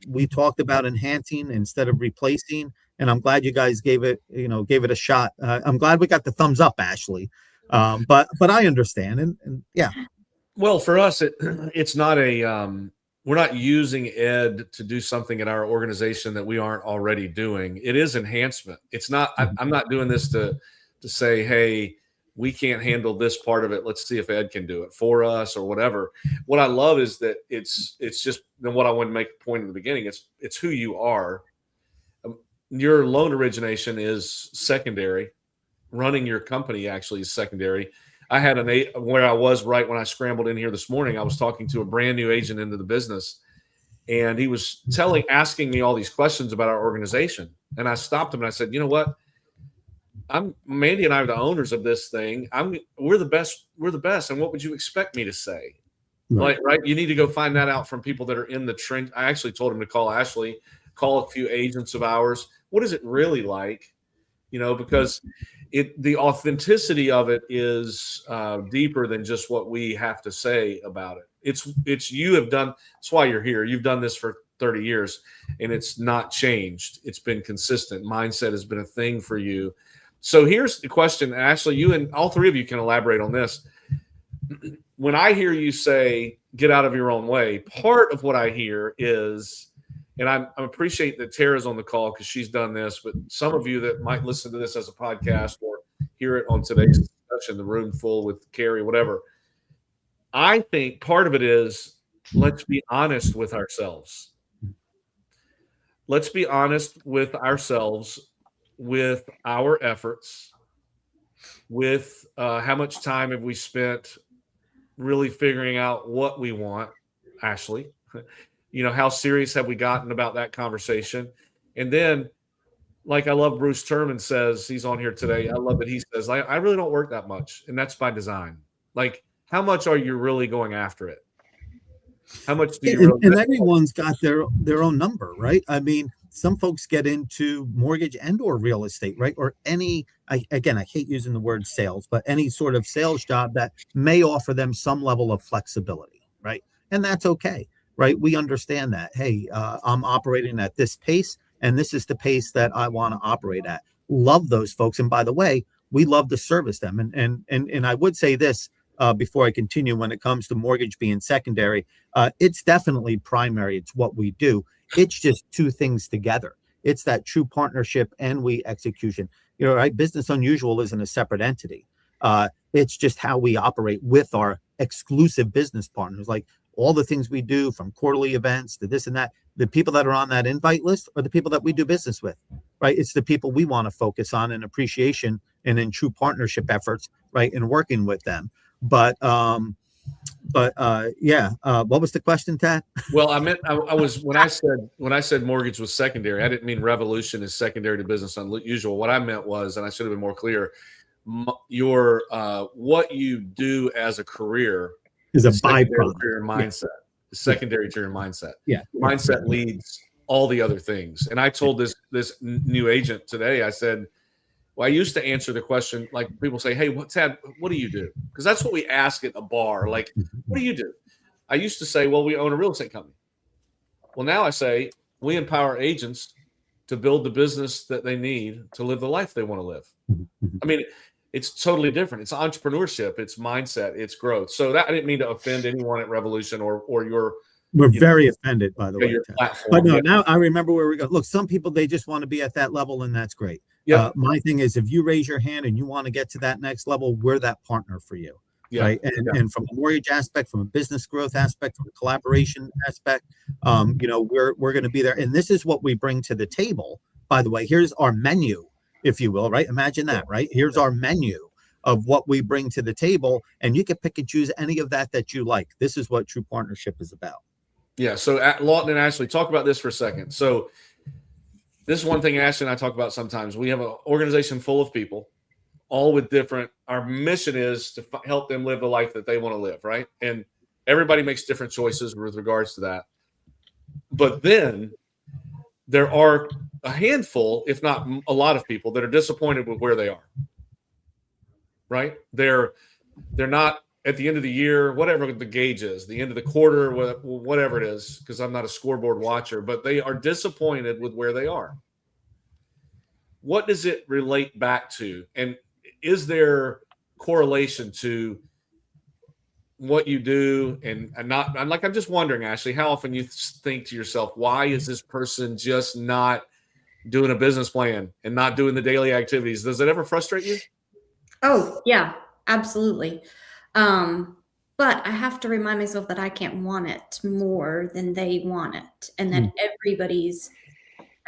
we talked about enhancing instead of replacing. And I'm glad you guys gave it a shot. I'm glad we got the thumbs up, Ashley. But I understand, and yeah. Well, for us, it's not we're not using Ed to do something in our organization that we aren't already doing. It is enhancement. It's not. I'm not doing this to say, hey, we can't handle this part of it. Let's see if Ed can do it for us or whatever. What I love is that it's just what I want to make a point in the beginning. It's who you are. Your loan origination is secondary. Running your company actually is secondary. I had where I was right when I scrambled in here this morning. I was talking to a brand new agent into the business, and he was asking me all these questions about our organization. And I stopped him and I said, you know what? Mandy and I are the owners of this thing. We're the best. We're the best. And what would you expect me to say? Right. You need to go find that out from people that are in the trench. I actually told him to call Ashley, call a few agents of ours. What is it really like? Because the authenticity of it is deeper than just what we have to say about it. It's you have done. That's why you're here. You've done this for 30 years, and it's not changed. It's been consistent. Mindset has been a thing for you. So here's the question, Ashley. You and all three of you can elaborate on this. When I hear you say "get out of your own way," part of what I hear is. And I appreciate that Tara's on the call because she's done this, but some of you that might listen to this as a podcast or hear it on today's discussion, the room full with Carrie, whatever. I think part of it is let's be honest with ourselves. Let's be honest with ourselves, with our efforts, with how much time have we spent really figuring out what we want, Ashley. How serious have we gotten about that conversation? And then, like I love Bruce Terman says, he's on here today. I love that he says, I really don't work that much. And that's by design. Like, how much are you really going after it? How much do you really? And everyone's got their own number, right? I mean, some folks get into mortgage and or real estate, right? Or I hate using the word sales, but any sort of sales job that may offer them some level of flexibility, right? And that's okay. Right. We understand that. Hey, I'm operating at this pace, and this is the pace that I want to operate at. Love those folks. And by the way, we love to service them. And I would say this before I continue, when it comes to mortgage being secondary, it's definitely primary. It's what we do. It's just two things together. It's that true partnership and execution. Right. Business Unusual isn't a separate entity. It's just how we operate with our exclusive business partners. Like, all the things we do, from quarterly events to this and that, the people that are on that invite list are the people that we do business with, right? It's the people we want to focus on in appreciation and in true partnership efforts, right? In working with them. But what was the question, Tad? Well, I meant I was when I said mortgage was secondary, I didn't mean Revolution is secondary to Business Unusual. What I meant was, and I should have been more clear, your what you do as a career is a byproduct. To your mindset. Secondary to your mindset. Yeah. Mindset leads all the other things. And I told this new agent today, I said, well, I used to answer the question, like people say, hey, what do you do? Because that's what we ask at a bar. Like, what do you do? I used to say, well, we own a real estate company. Well, now I say we empower agents to build the business that they need to live the life they want to live. I mean, it's totally different. It's entrepreneurship, it's mindset, it's growth. So that I didn't mean to offend anyone at Revolution or your. We're very offended, by the way. But no, now I remember where we go. Look, some people, they just want to be at that level, and that's great. Yeah. My thing is, if you raise your hand and you want to get to that next level, we're that partner for you. Yeah. Right. And from a mortgage aspect, from a business growth aspect, from a collaboration aspect, we're going to be there. And this is what we bring to the table. By the way, here's our menu, if you will, right? Imagine that, right? Here's our menu of what we bring to the table, and you can pick and choose any of that you like. This is what true partnership is about. Yeah. So Lawton and Ashley, talk about this for a second. So this is one thing Ashley and I talk about sometimes. We have an organization full of people, all with different, our mission is to help them live the life that they want to live, right? And everybody makes different choices with regards to that. But then there are a handful, if not a lot of people, that are disappointed with where they are, right? They're not at the end of the year, whatever the gauge is, the end of the quarter, whatever it is, because I'm not a scoreboard watcher, but they are disappointed with where they are. What does it relate back to? And is there correlation to what you do and not? I'm just wondering, Ashley, how often you think to yourself, why is this person just not doing a business plan and not doing the daily activities? Does it ever frustrate you? Oh, yeah, absolutely. But I have to remind myself that I can't want it more than they want it, and that everybody's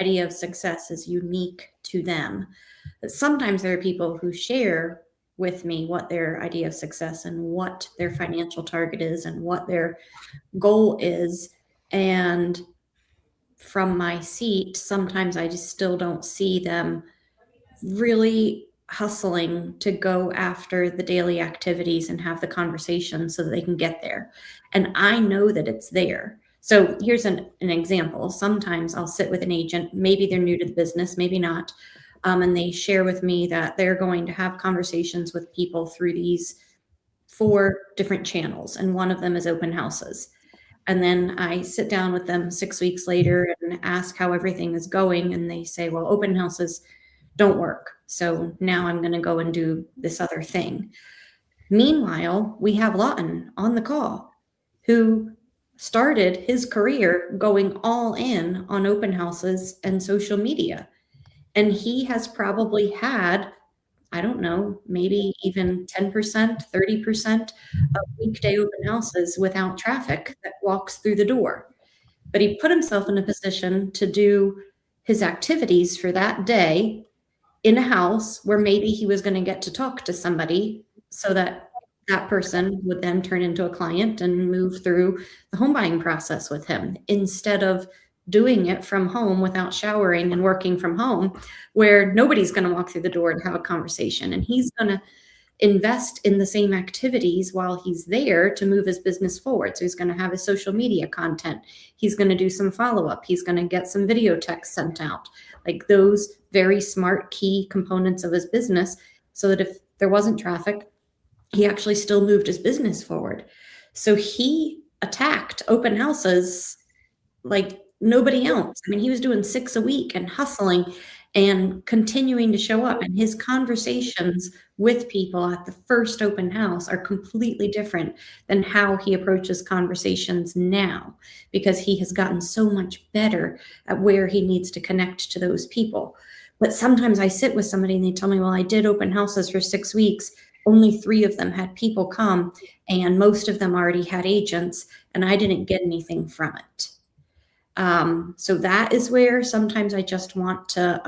idea of success is unique to them. But sometimes there are people who share with me what their idea of success and what their financial target is and what their goal is. And from my seat, sometimes I just still don't see them really hustling to go after the daily activities and have the conversation so that they can get there. And I know that it's there. So here's an example. Sometimes I'll sit with an agent, maybe they're new to the business, maybe not. And they share with me that they're going to have conversations with people through these 4 different channels. And one of them is open houses. And then I sit down with them 6 weeks later and ask how everything is going. And they say, well, open houses don't work. So now I'm going to go and do this other thing. Meanwhile, we have Lawton on the call who started his career going all in on open houses and social media. And he has probably had, I don't know, maybe even 10%, 30% of weekday open houses without traffic that walks through the door. But he put himself in a position to do his activities for that day in a house where maybe he was going to get to talk to somebody so that that person would then turn into a client and move through the home buying process with him, instead of doing it from home without showering and working from home, where nobody's going to walk through the door and have a conversation. And he's going to invest in the same activities while he's there to move his business forward. So he's going to have his social media content. He's going to do some follow-up. He's going to get some video text sent out, like those very smart key components of his business, so that if there wasn't traffic, he actually still moved his business forward. So he attacked open houses like nobody else. I mean, he was doing 6 a week and hustling and continuing to show up. And his conversations with people at the first open house are completely different than how he approaches conversations now, because he has gotten so much better at where he needs to connect to those people. But sometimes I sit with somebody and they tell me, well, I did open houses for 6 weeks. Only 3 of them had people come, and most of them already had agents, and I didn't get anything from it. So that is where sometimes I just want to,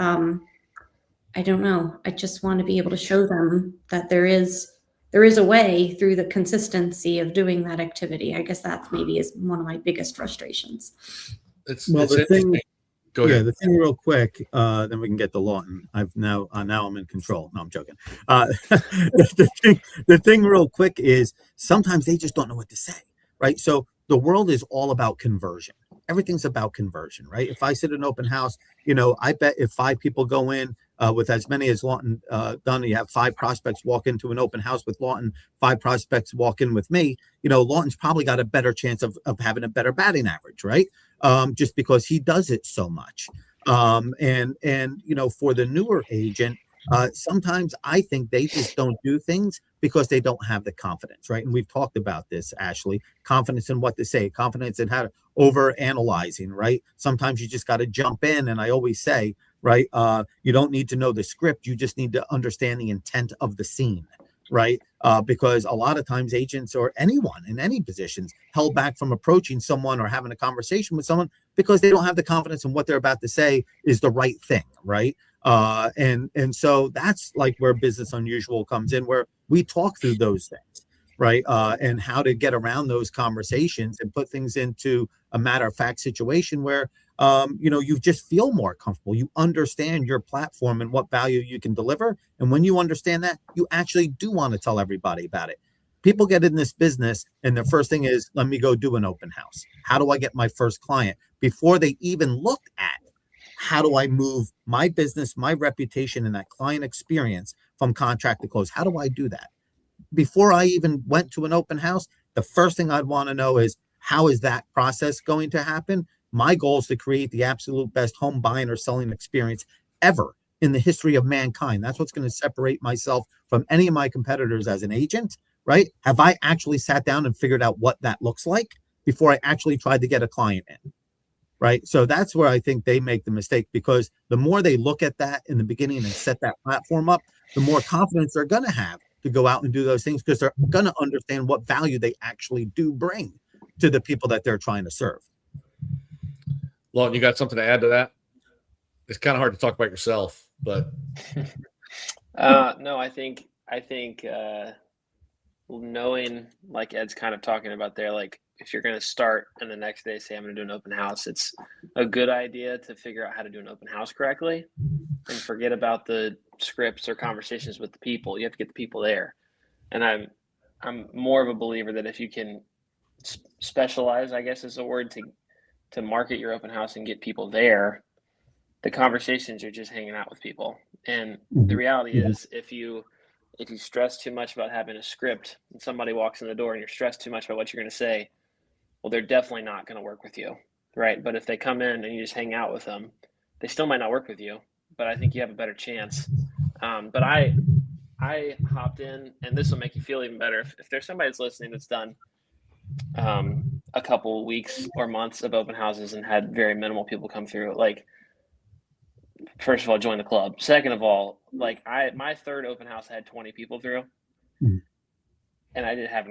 I don't know, I just want to be able to show them that there is a way through the consistency of doing that activity. I guess that maybe is one of my biggest frustrations. The thing real quick, then we can get to Lawton. Now I'm in control. No, I'm joking. The thing real quick is sometimes they just don't know what to say, right? So the world is all about conversion. Everything's about conversion, right? If I sit in an open house, I bet if 5 people go in with as many as Lawton done, you have 5 prospects walk into an open house with Lawton, 5 prospects walk in with me, Lawton's probably got a better chance of having a better batting average, right? Just because he does it so much. And for the newer agent, sometimes I think they just don't do things because they don't have the confidence, right? And we've talked about this, Ashley, confidence in what to say, confidence in how to over analyzing, right? Sometimes you just got to jump in. And I always say, right, you don't need to know the script. You just need to understand the intent of the scene, right? Because a lot of times agents or anyone in any positions held back from approaching someone or having a conversation with someone because they don't have the confidence in what they're about to say is the right thing, right? And so that's like where Business Unusual comes in, where we talk through those things, right? And how to get around those conversations and put things into a matter of fact situation where, you just feel more comfortable. You understand your platform and what value you can deliver. And when you understand that, you actually do want to tell everybody about it. People get in this business and the first thing is, let me go do an open house. How do I get my first client? Before they even look at how do I move my business, my reputation, and that client experience from contract to close? How do I do that? before I even went to an open house, the first thing I'd want to know is, how is that process going to happen? My goal is to create the absolute best home buying or selling experience ever in the history of mankind. That's what's going to separate myself from any of my competitors as an agent, right? Have I actually sat down and figured out what that looks like before I actually tried to get a client in? Right. So that's where I think they make the mistake, because the more they look at that in the beginning and set that platform up, the more confidence they're going to have to go out and do those things, because they're going to understand what value they actually do bring to the people that they're trying to serve. Lawton, you got something to add to that? It's kind of hard to talk about yourself, but no, I think knowing, like Ed's kind of talking about there, like if you're going to start and the next day say I'm going to do an open house, it's a good idea to figure out how to do an open house correctly and forget about the scripts or conversations with the people. You have to get the people there. And I'm more of a believer that if you can specialize, I guess is a word, to market your open house and get people there, the conversations are just hanging out with people. And the reality is, if you stress too much about having a script and somebody walks in the door and you're stressed too much about what you're going to say, well, they're definitely not going to work with you, right? But if they come in and you just hang out with them, they still might not work with you, but I think you have a better chance. But I hopped in, and this will make you feel even better. If there's somebody that's listening that's done a couple weeks or months of open houses and had very minimal people come through, like, first of all, join the club. Second of all, like my third open house had 20 people through, and I didn't have,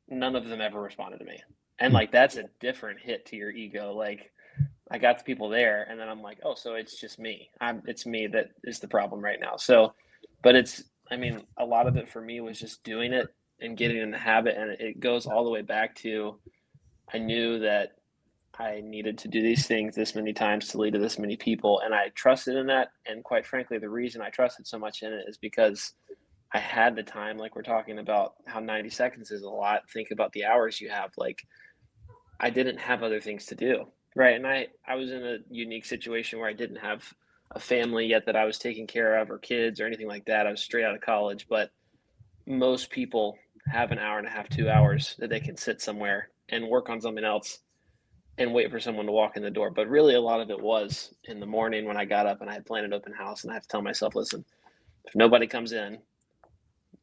none of them ever responded to me. And like, that's a different hit to your ego. Like, I got the people there, and then I'm like, oh, so it's just me. It's me that is the problem right now. So, but a lot of it for me was just doing it and getting in the habit. And it goes all the way back to, I knew that I needed to do these things this many times to lead to this many people. And I trusted in that. And quite frankly, the reason I trusted so much in it is because I had the time. Like, we're talking about how 90 seconds is a lot. Think about the hours you have. Like, I didn't have other things to do. Right. And I was in a unique situation where I didn't have a family yet that I was taking care of, or kids or anything like that. I was straight out of college, but most people have an hour and a half, 2 hours that they can sit somewhere and work on something else and wait for someone to walk in the door. But really, a lot of it was in the morning when I got up and I had planned an open house, and I have to tell myself, listen, if nobody comes in,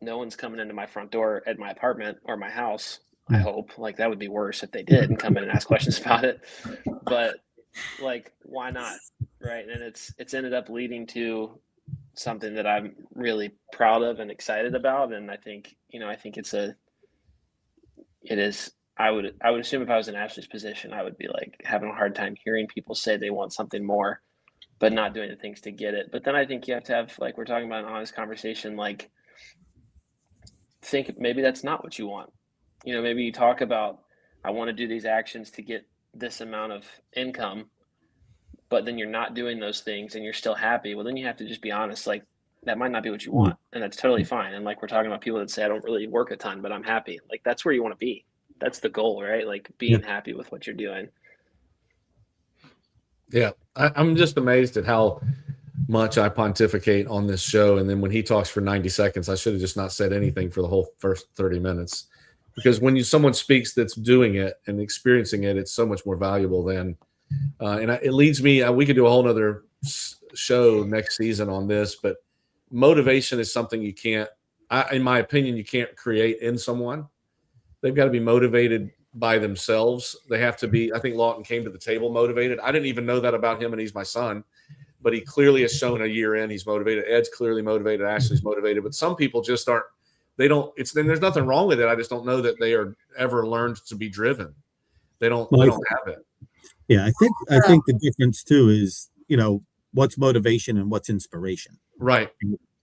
no one's coming into my front door at my apartment or my house. I hope. Like, that would be worse if they did and come in and ask questions about it. But like, why not? Right. And it's ended up leading to something that I'm really proud of and excited about. And I think, it is, I would assume if I was in Ashley's position, I would be like having a hard time hearing people say they want something more, but not doing the things to get it. But then I think you have to have, like, we're talking about an honest conversation, like, think maybe that's not what you want. Maybe you talk about, I want to do these actions to get this amount of income, but then you're not doing those things and you're still happy. Well, then you have to just be honest. Like, that might not be what you want, and that's totally fine. And like, we're talking about people that say, I don't really work a ton, but I'm happy. Like, that's where you want to be. That's the goal, right? Like, being happy with what you're doing. Yeah. I'm just amazed at how much I pontificate on this show. And then when he talks for 90 seconds, I should have just not said anything for the whole first 30 minutes. Because when someone speaks that's doing it and experiencing it, it's so much more valuable than, and it leads me, we could do a whole nother show next season on this, but motivation is something you can't, in my opinion, you can't create in someone. They've got to be motivated by themselves. They have to be, I think Lawton came to the table motivated. I didn't even know that about him, and he's my son, but he clearly has shown a year in, he's motivated. Ed's clearly motivated. Ashley's motivated, but some people just aren't. Then there's nothing wrong with it. I just don't know that they are ever learned to be driven. They don't have it. Yeah. I think the difference too is, what's motivation and what's inspiration. Right.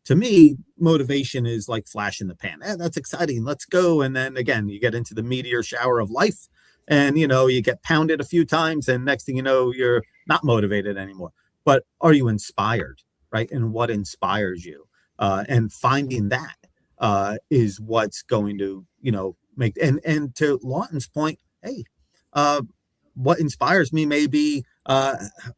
To me, motivation is like flash in the pan. That's exciting. Let's go. And then again, you get into the meteor shower of life, and, you get pounded a few times, and next thing you know, you're not motivated anymore. But are you inspired? Right. And what inspires you? And finding that is what's going to, make, and to Lawton's point, hey, what inspires me may be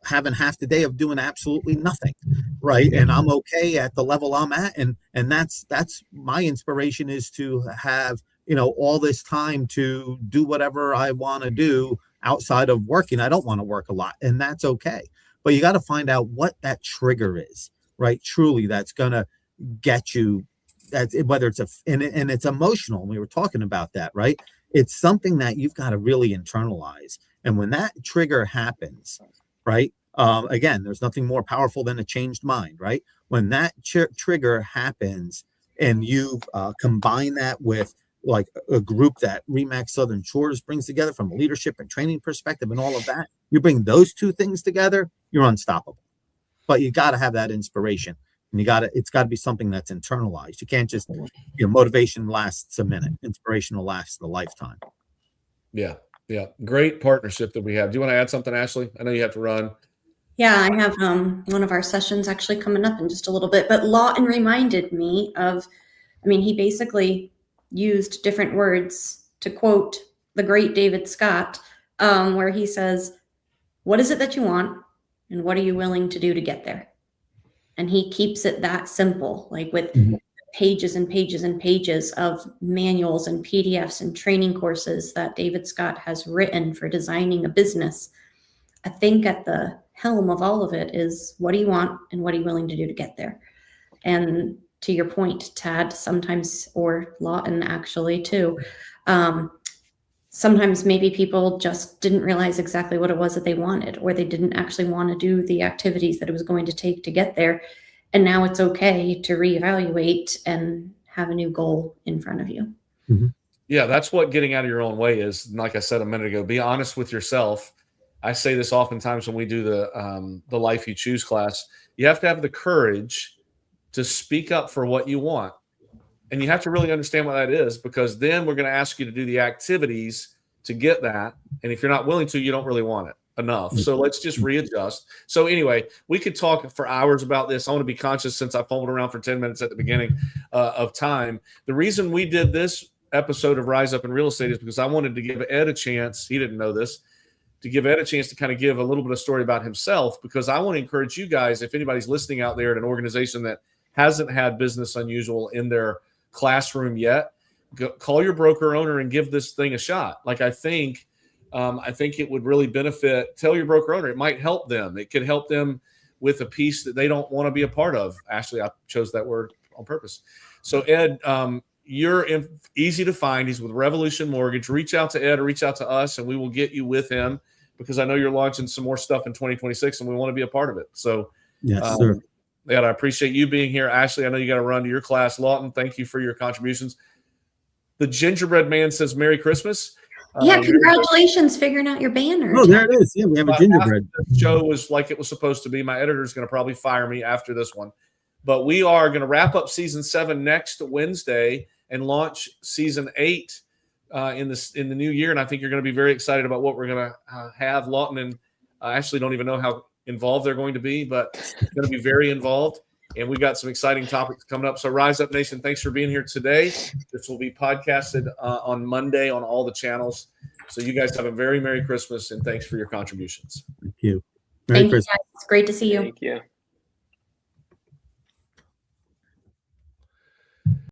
having half the day of doing absolutely nothing, right? And I'm okay at the level I'm at, and that's my inspiration, is to have, you know, all this time to do whatever I want to do outside of working. I don't want to work a lot, and that's okay. But you got to find out what that trigger is, right? Truly, that's gonna get you. That whether it's and it's emotional. We were talking about that, right? It's something that you've got to really internalize. And when that trigger happens, right? Again, there's nothing more powerful than a changed mind, right? When that trigger happens, and you combine that with like a group that Remax Southern Shores brings together from a leadership and training perspective and all of that, you bring those two things together, you're unstoppable. But you got to have that inspiration, and it's got to be something that's internalized. You can't just, you know, motivation lasts a minute, inspiration will last a lifetime. Yeah. Yeah. Great partnership that we have. Do you want to add something, Ashley? I know you have to run. Yeah, I have one of our sessions actually coming up in just a little bit, but Lawton reminded me of, I mean, he basically used different words to quote the great David Scott, where he says, what is it that you want, and what are you willing to do to get there? And he keeps it that simple, like with pages and pages and pages of manuals and PDFs and training courses that David Scott has written for designing a business. I think at the helm of all of it is, what do you want and what are you willing to do to get there? And to your point, Tad, sometimes, or Lawton actually too, sometimes maybe people just didn't realize exactly what it was that they wanted, or they didn't actually want to do the activities that it was going to take to get there. And now it's okay to reevaluate and have a new goal in front of you. Yeah, that's what getting out of your own way is. Like I said a minute ago, be honest with yourself. I say this oftentimes when we do the Life You Choose class. You have to have the courage to speak up for what you want. And you have to really understand what that is, because then we're going to ask you to do the activities to get that. And if you're not willing to, you don't really want it enough. So let's just readjust. So anyway, we could talk for hours about this. I want to be conscious, since I fumbled around for 10 minutes at the beginning of time. The reason we did this episode of Rise Up in Real Estate is because I wanted to give Ed a chance. He didn't know this. To give Ed a chance to kind of give a little bit of story about himself, because I want to encourage you guys, if anybody's listening out there at an organization that hasn't had Business Unusual in their classroom yet, call your broker owner and give this thing a shot. Like, I think it would really benefit. Tell your broker owner, it might help them. It could help them with a piece that they don't want to be a part of. Ashley, I chose that word on purpose. So Ed, you're easy to find. He's with Revolution Mortgage. Reach out to Ed or reach out to us, and we will get you with him, because I know you're launching some more stuff in 2026, and we want to be a part of it. So yes, sir. Ed, I appreciate you being here. Ashley, I know you got to run to your class. Lawton, thank you for your contributions. The Gingerbread Man says Merry Christmas. Yeah, congratulations figuring out your banner. Oh, there it is. Yeah, we have a gingerbread. The show was like it was supposed to be. My editor is going to probably fire me after this one. But we are going to wrap up season 7 next Wednesday and launch season 8 in the new year. And I think you're going to be very excited about what we're going to have. Lawton and Ashley don't even know how involved they're going to be, but it's going to be very involved. And we've got some exciting topics coming up. So Rise Up Nation, thanks for being here today. This will be podcasted on Monday on all the channels. So you guys have a very Merry Christmas, and thanks for your contributions. Thank you. Thank you, guys. It's great to see you. Thank you.